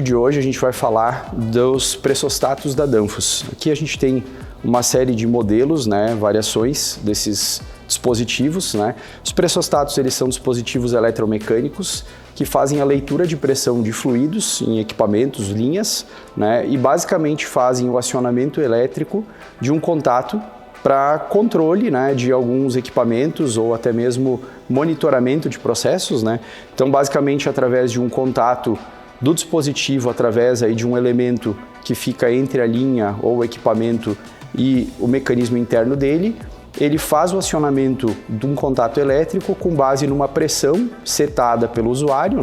de hoje a gente vai falar dos pressostatos da Danfoss. Aqui a gente tem uma série de modelos, variações desses dispositivos. Os pressostatos eles são dispositivos eletromecânicos que fazem a leitura de pressão de fluidos em equipamentos, linhas, e basicamente fazem o acionamento elétrico de um contato para controle de alguns equipamentos ou até mesmo monitoramento de processos. Então, basicamente, através de um contato do dispositivo, através aí de um elemento que fica entre a linha ou o equipamento e o mecanismo interno dele, ele faz o acionamento de um contato elétrico com base numa pressão setada pelo usuário,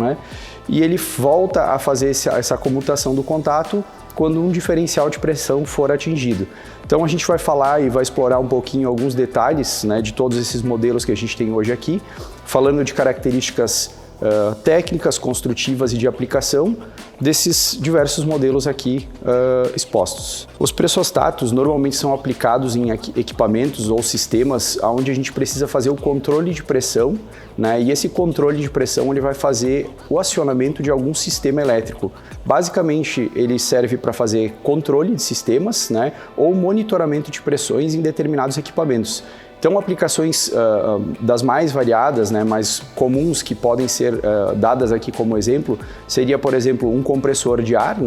e ele volta a fazer essa comutação do contato quando um diferencial de pressão for atingido. Então a gente vai falar e vai explorar um pouquinho alguns detalhes de todos esses modelos que a gente tem hoje aqui, falando de características técnicas, construtivas e de aplicação desses diversos modelos aqui expostos. Os pressostatos normalmente são aplicados em equipamentos ou sistemas onde a gente precisa fazer o controle de pressão, e esse controle de pressão ele vai fazer o acionamento de algum sistema elétrico. Basicamente, ele serve para fazer controle de sistemas, ou monitoramento de pressões em determinados equipamentos. Então, aplicações das mais variadas, mais comuns que podem ser dadas aqui como exemplo, seria, por exemplo, um compressor de ar,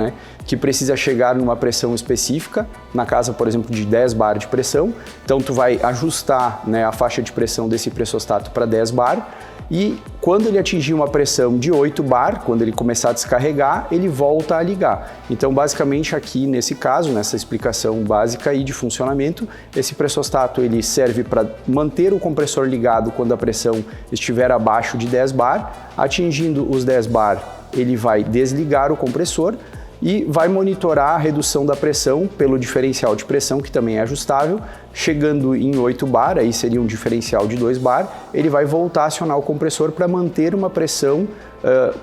que precisa chegar numa pressão específica, na casa, por exemplo, de 10 bar de pressão. Então, tu vai ajustar a faixa de pressão desse pressostato para 10 bar e quando ele atingir uma pressão de 8 bar, quando ele começar a descarregar, ele volta a ligar. Então, basicamente, aqui nesse caso, nessa explicação básica aí de funcionamento, esse pressostato ele serve para manter o compressor ligado quando a pressão estiver abaixo de 10 bar. Atingindo os 10 bar, ele vai desligar o compressor e vai monitorar a redução da pressão pelo diferencial de pressão, que também é ajustável. Chegando em 8 bar, aí seria um diferencial de 2 bar, ele vai voltar a acionar o compressor para manter uma pressão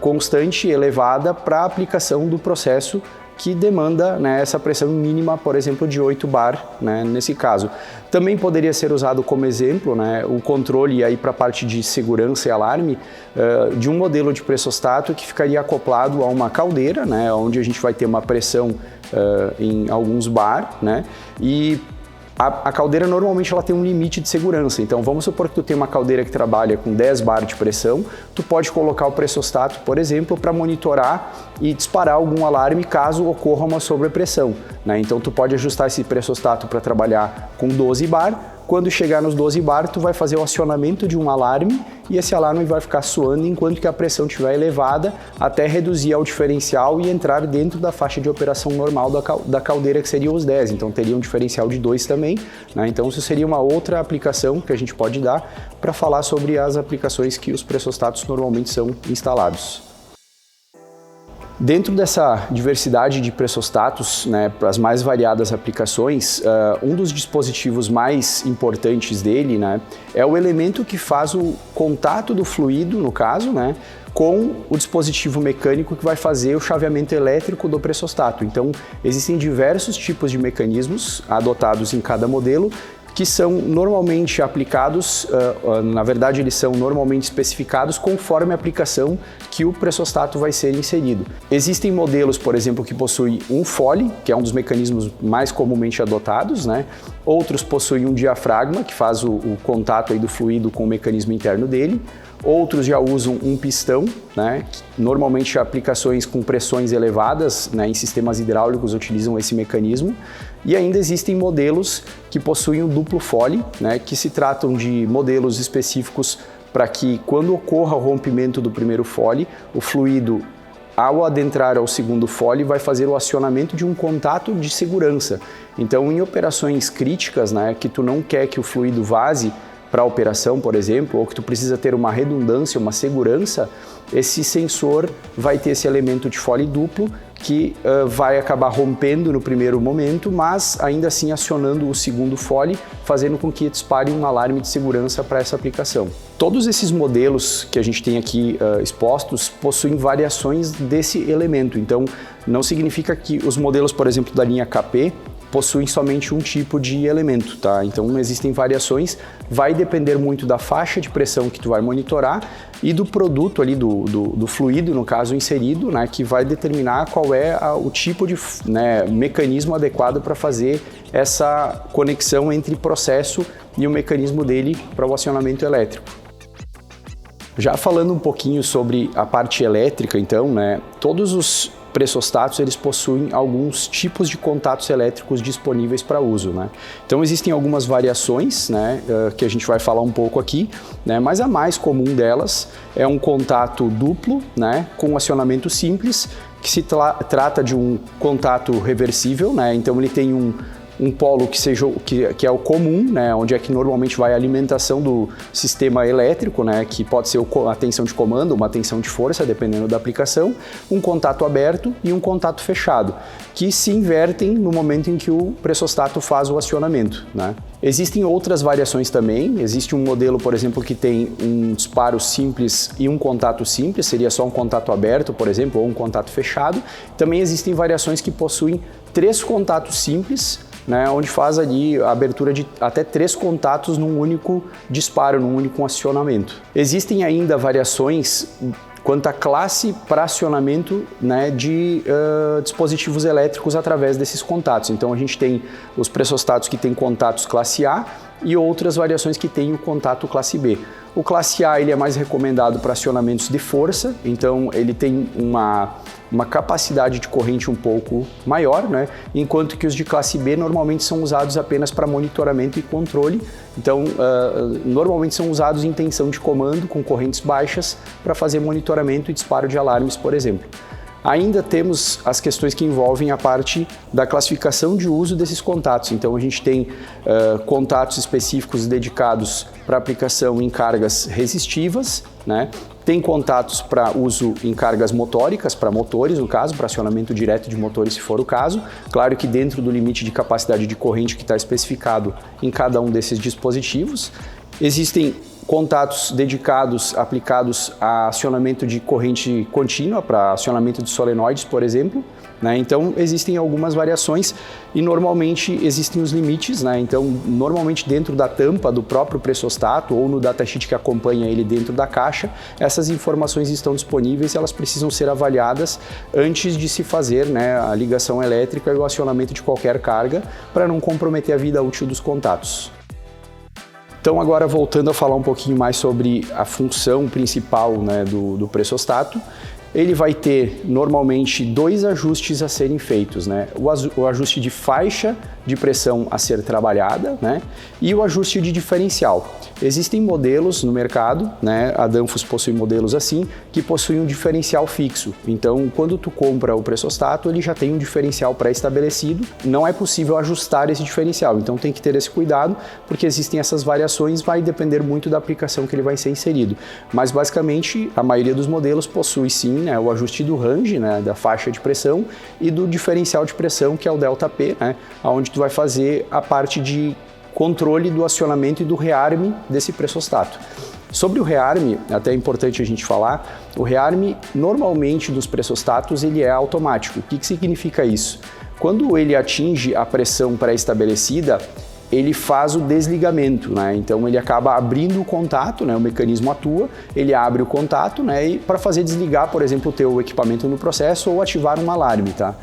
constante e elevada para a aplicação do processo que demanda essa pressão mínima, por exemplo, de 8 bar, nesse caso. Também poderia ser usado como exemplo o controle aí para a parte de segurança e alarme de um modelo de pressostato que ficaria acoplado a uma caldeira, onde a gente vai ter uma pressão em alguns bar, e a caldeira normalmente ela tem um limite de segurança. Então vamos supor que tu tem uma caldeira que trabalha com 10 bar de pressão, tu pode colocar o pressostato, por exemplo, para monitorar e disparar algum alarme caso ocorra uma sobrepressão. Então tu pode ajustar esse pressostato para trabalhar com 12 bar. Quando chegar nos 12 bar, tu vai fazer o acionamento de um alarme e esse alarme vai ficar soando enquanto que a pressão estiver elevada até reduzir ao diferencial e entrar dentro da faixa de operação normal da caldeira, que seria os 10. Então teria um diferencial de 2 também. Então isso seria uma outra aplicação que a gente pode dar para falar sobre as aplicações que os pressostatos normalmente são instalados. Dentro dessa diversidade de pressostatos, para as mais variadas aplicações, um dos dispositivos mais importantes dele é o elemento que faz o contato do fluido, no caso, com o dispositivo mecânico que vai fazer o chaveamento elétrico do pressostato. Então, existem diversos tipos de mecanismos adotados em cada modelo, que são normalmente aplicados, na verdade eles são normalmente especificados conforme a aplicação que o pressostato vai ser inserido. Existem modelos, por exemplo, que possuem um Foley, que é um dos mecanismos mais comumente adotados, Outros possuem um diafragma, que faz o contato aí do fluido com o mecanismo interno dele. Outros já usam um pistão, normalmente aplicações com pressões elevadas, em sistemas hidráulicos utilizam esse mecanismo. E ainda existem modelos que possuem um duplo Foley, que se tratam de modelos específicos para que quando ocorra o rompimento do primeiro Foley, o fluido, ao adentrar ao segundo Foley, vai fazer o acionamento de um contato de segurança. Então, em operações críticas, que tu não quer que o fluido vaze para a operação, por exemplo, ou que tu precisa ter uma redundância, uma segurança, esse sensor vai ter esse elemento de Foley duplo que vai acabar rompendo no primeiro momento, mas ainda assim acionando o segundo Foley, fazendo com que dispare um alarme de segurança para essa aplicação. Todos esses modelos que a gente tem aqui expostos possuem variações desse elemento, então não significa que os modelos, por exemplo, da linha KP, possuem somente um tipo de elemento, tá? Então existem variações, vai depender muito da faixa de pressão que tu vai monitorar e do produto ali, do fluido, no caso, inserido, né, que vai determinar qual é o tipo de mecanismo adequado para fazer essa conexão entre processo e o mecanismo dele para o acionamento elétrico. Já falando um pouquinho sobre a parte elétrica, então, né, todos os pressostatos eles possuem alguns tipos de contatos elétricos disponíveis para uso, né? Então existem algumas variações, né, que a gente vai falar um pouco aqui, né, mas a mais comum delas é um contato duplo, né, com acionamento simples, que se trata de um contato reversível, né? Então ele tem um polo que é o comum, né, onde é que normalmente vai a alimentação do sistema elétrico, né, que pode ser a tensão de comando, uma tensão de força, dependendo da aplicação, um contato aberto e um contato fechado, que se invertem no momento em que o pressostato faz o acionamento, né. Existem outras variações também, existe um modelo, por exemplo, que tem um disparo simples e um contato simples, seria só um contato aberto, por exemplo, ou um contato fechado. Também existem variações que possuem 3 contatos simples, né, onde faz ali a abertura de até 3 contatos num único disparo, num único acionamento. Existem ainda variações quanto à classe para acionamento, né, de dispositivos elétricos através desses contatos. Então a gente tem os pressostatos que têm contatos classe A e outras variações que têm o contato classe B. O classe A ele é mais recomendado para acionamentos de força, então ele tem uma capacidade de corrente um pouco maior, né? Enquanto que os de classe B normalmente são usados apenas para monitoramento e controle. Então, normalmente são usados em tensão de comando com correntes baixas para fazer monitoramento e disparo de alarmes, por exemplo. Ainda temos as questões que envolvem a parte da classificação de uso desses contatos. Então a gente tem contatos específicos dedicados para aplicação em cargas resistivas, né? Tem contatos para uso em cargas motóricas, para motores, no caso, para acionamento direto de motores, se for o caso. Claro que dentro do limite de capacidade de corrente que está especificado em cada um desses dispositivos. Existem contatos dedicados, aplicados a acionamento de corrente contínua, para acionamento de solenoides, por exemplo, né? Então existem algumas variações e normalmente existem os limites, né? Então normalmente dentro da tampa do próprio pressostato ou no datasheet que acompanha ele dentro da caixa, essas informações estão disponíveis e elas precisam ser avaliadas antes de se fazer, né, a ligação elétrica e o acionamento de qualquer carga para não comprometer a vida útil dos contatos. Então agora voltando a falar um pouquinho mais sobre a função principal, né, do pressostato, ele vai ter normalmente 2 ajustes a serem feitos, né? O ajuste de faixa de pressão a ser trabalhada, né? E o ajuste de diferencial. Existem modelos no mercado, né? A Danfoss possui modelos assim, que possuem um diferencial fixo. Então, quando tu compra o pressostato, ele já tem um diferencial pré-estabelecido, não é possível ajustar esse diferencial. Então tem que ter esse cuidado, porque existem essas variações, vai depender muito da aplicação que ele vai ser inserido. Mas basicamente, a maioria dos modelos possui sim, né, o ajuste do range, né, da faixa de pressão e do diferencial de pressão, que é o ΔP, né, onde tu vai fazer a parte de controle do acionamento e do rearme desse pressostato. Sobre o rearme, até é importante a gente falar, o rearme normalmente dos pressostatos ele é automático. O que significa isso? Quando ele atinge a pressão pré-estabelecida, ele faz o desligamento, né? Então ele acaba abrindo o contato, né? O mecanismo atua, ele abre o contato, né? E para fazer desligar, por exemplo, o teu equipamento no processo ou ativar um alarme, tá?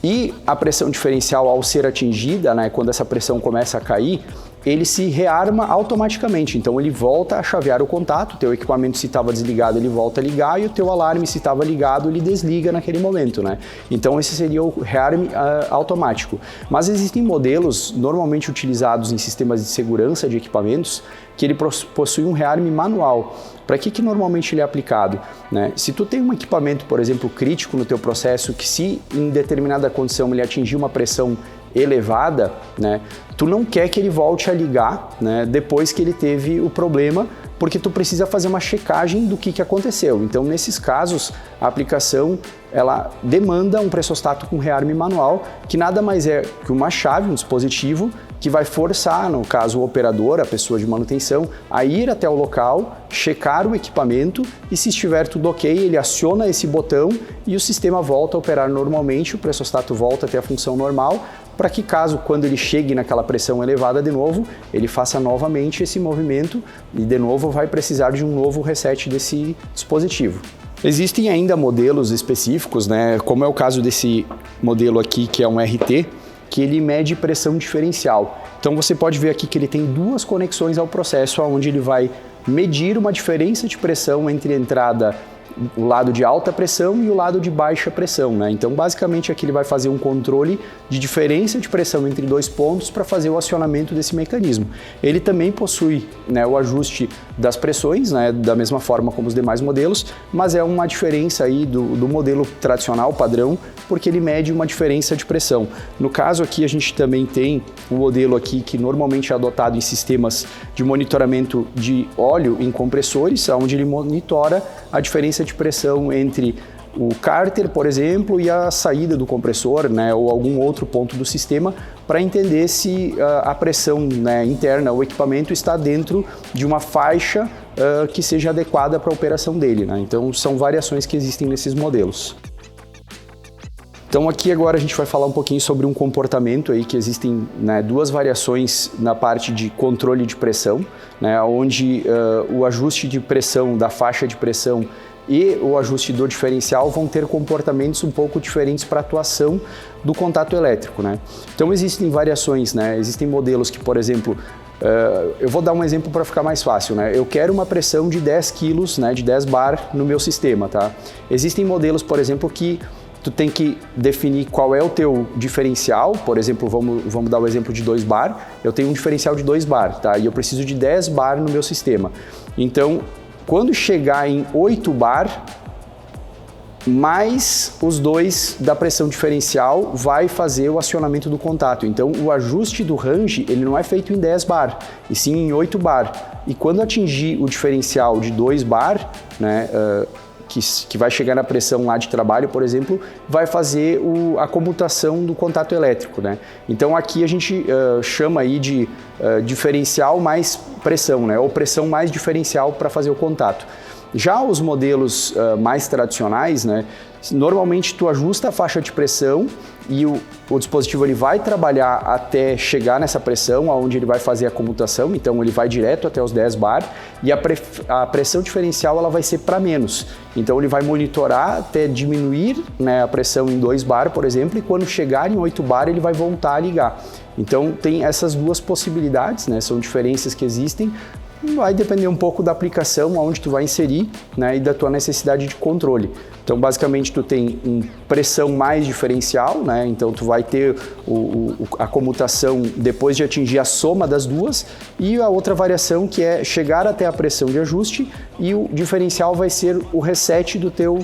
E a pressão diferencial, ao ser atingida, né, quando essa pressão começa a cair, ele se rearma automaticamente. Então ele volta a chavear o contato, o teu equipamento, se estava desligado, ele volta a ligar, e o teu alarme, se estava ligado, ele desliga naquele momento, né? Então esse seria o rearme automático. Mas existem modelos normalmente utilizados em sistemas de segurança de equipamentos que ele possui um rearme manual. Para que normalmente ele é aplicado, né? Se tu tem um equipamento, por exemplo, crítico no teu processo, que se em determinada condição ele atingir uma pressão elevada, né, tu não quer que ele volte a ligar, né, depois que ele teve o problema, porque tu precisa fazer uma checagem do que aconteceu. Então, nesses casos, a aplicação ela demanda um pressostato com rearme manual, que nada mais é que uma chave, um dispositivo, que vai forçar, no caso o operador, a pessoa de manutenção, a ir até o local, checar o equipamento e, se estiver tudo ok, ele aciona esse botão e o sistema volta a operar normalmente, o pressostato volta a ter a função normal, para que caso, quando ele chegue naquela pressão elevada de novo, ele faça novamente esse movimento e de novo vai precisar de um novo reset desse dispositivo. Existem ainda modelos específicos, né, como é o caso desse modelo aqui, que é um RT, que ele mede pressão diferencial. Então você pode ver aqui que ele tem duas conexões ao processo, onde ele vai medir uma diferença de pressão entre a entrada, o lado de alta pressão e o lado de baixa pressão, né? Então, basicamente, aqui ele vai fazer um controle de diferença de pressão entre dois pontos para fazer o acionamento desse mecanismo. Ele também possui, né, o ajuste das pressões, né, da mesma forma como os demais modelos, mas é uma diferença aí do modelo tradicional, padrão, porque ele mede uma diferença de pressão. No caso aqui, a gente também tem o modelo aqui que normalmente é adotado em sistemas de monitoramento de óleo em compressores, onde ele monitora a diferença de pressão entre o cárter, por exemplo, e a saída do compressor, né, ou algum outro ponto do sistema, para entender se a pressão, né, interna, o equipamento está dentro de uma faixa que seja adequada para a operação dele, né? Então são variações que existem nesses modelos. Então aqui agora a gente vai falar um pouquinho sobre um comportamento aí que existem, né, duas variações na parte de controle de pressão, né, onde o ajuste de pressão da faixa de pressão e o ajuste do diferencial vão ter comportamentos um pouco diferentes para a atuação do contato elétrico, né? Então existem variações, né? Existem modelos que, por exemplo, eu vou dar um exemplo para ficar mais fácil, né? Eu quero uma pressão de 10 kg, né, de 10 bar no meu sistema, tá? Existem modelos, por exemplo, que tu tem que definir qual é o teu diferencial. Por exemplo, vamos dar o exemplo de 2 bar. Eu tenho um diferencial de 2 bar, tá? E eu preciso de 10 bar no meu sistema. Então, quando chegar em 8 bar, mais os 2 da pressão diferencial vai fazer o acionamento do contato. Então, o ajuste do range, ele não é feito em 10 bar, e sim em 8 bar. E quando atingir o diferencial de 2 bar, né, que vai chegar na pressão lá de trabalho, por exemplo, vai fazer a comutação do contato elétrico, né? Então aqui a gente chama aí de diferencial mais pressão, né? Ou pressão mais diferencial para fazer o contato. Já os modelos mais tradicionais, né, normalmente tu ajusta a faixa de pressão e o dispositivo ele vai trabalhar até chegar nessa pressão, onde ele vai fazer a comutação, então ele vai direto até os 10 bar e a pressão diferencial ela vai ser para menos. Então ele vai monitorar até diminuir, né, a pressão em 2 bar, por exemplo, e quando chegar em 8 bar ele vai voltar a ligar. Então tem essas duas possibilidades, né, são diferenças que existem. Vai depender um pouco da aplicação, aonde tu vai inserir, né, e da tua necessidade de controle. Então, basicamente, tu tem pressão mais diferencial, né? Então tu vai ter a comutação depois de atingir a soma das duas, e a outra variação que é chegar até a pressão de ajuste, e o diferencial vai ser o reset do teu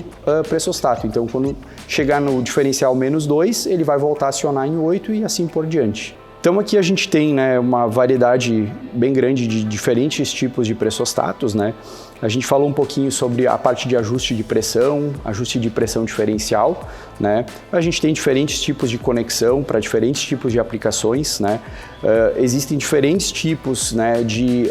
pressostato. Então, quando chegar no diferencial menos 2, ele vai voltar a acionar em 8 e assim por diante. Então aqui a gente tem, né, uma variedade bem grande de diferentes tipos de pressostatos, né? A gente falou um pouquinho sobre a parte de ajuste de pressão diferencial, né? A gente tem diferentes tipos de conexão para diferentes tipos de aplicações, né? Existem diferentes tipos, né, de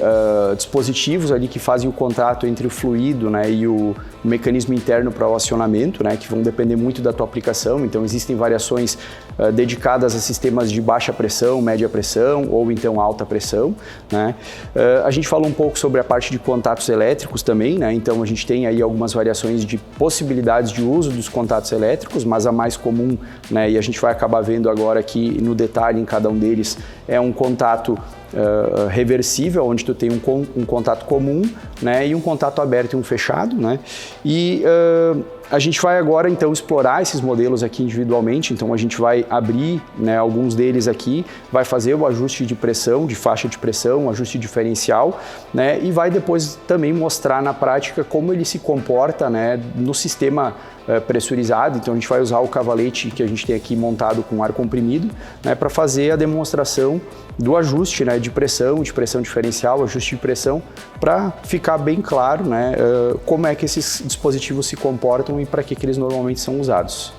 dispositivos ali que fazem o contato entre o fluido, né, e o mecanismo interno para o acionamento, né, que vão depender muito da tua aplicação. Então existem variações dedicadas a sistemas de baixa pressão, média pressão ou então alta pressão, né? A gente falou um pouco sobre a parte de contatos elétricos também, né? Então a gente tem aí algumas variações de possibilidades de uso dos contatos elétricos, mas a mais comum, né, e a gente vai acabar vendo agora aqui no detalhe em cada um deles, é um contato reversível, onde tu tem um contato comum, né, e um contato aberto e um fechado, né? E a gente vai agora então explorar esses modelos aqui individualmente. Então a gente vai abrir, né, alguns deles aqui, vai fazer o ajuste de pressão, de faixa de pressão, ajuste diferencial, né, e vai depois também mostrar na prática como ele se comporta, né, no sistema pressurizado. Então a gente vai usar o cavalete que a gente tem aqui montado com ar comprimido, né, para fazer a demonstração do ajuste, né, de pressão diferencial, ajuste de pressão, para ficar bem claro, né, como é que esses dispositivos se comportam e para que eles normalmente são usados.